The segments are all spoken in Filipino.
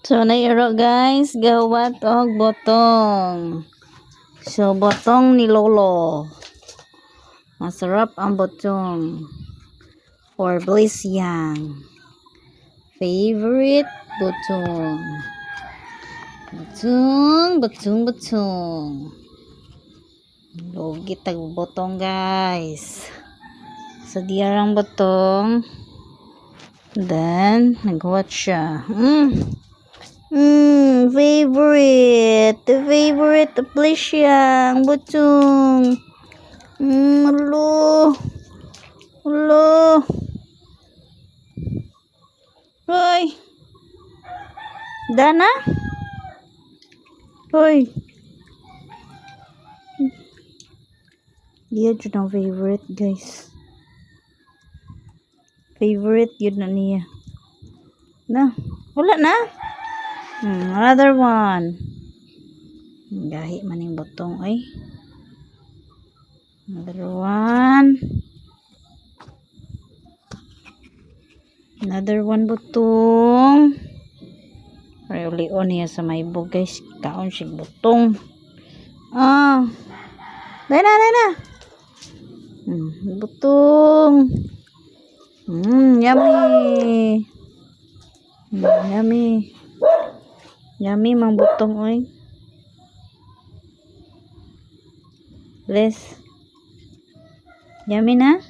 So, nairo guys, gawat og botong. So, botong ni Lolo. Masarap ang botong. For Bliss Yang. Favorite botong. Botong. Logi tag botong guys. So, diarang botong. Then, nagwat siya. Favorite Bliss Yang botong. Hello. Hoy. Dana? Hoy. Dia jud ang favorite guys. Favorite yun na niya. Wala na. Another one. Gahi man yung botong ay. Another one. Another one botong. Ay uli-on niya sa may bog guys. Kaon siya botong. Dahil na. Botong. Yummy. Yummy mang botong oy. Bless. Yummy na?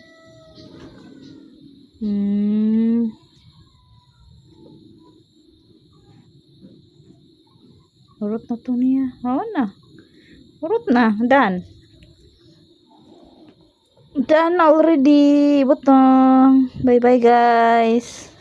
Urot na to niya. Urot na. Done already. Botong. Bye bye guys.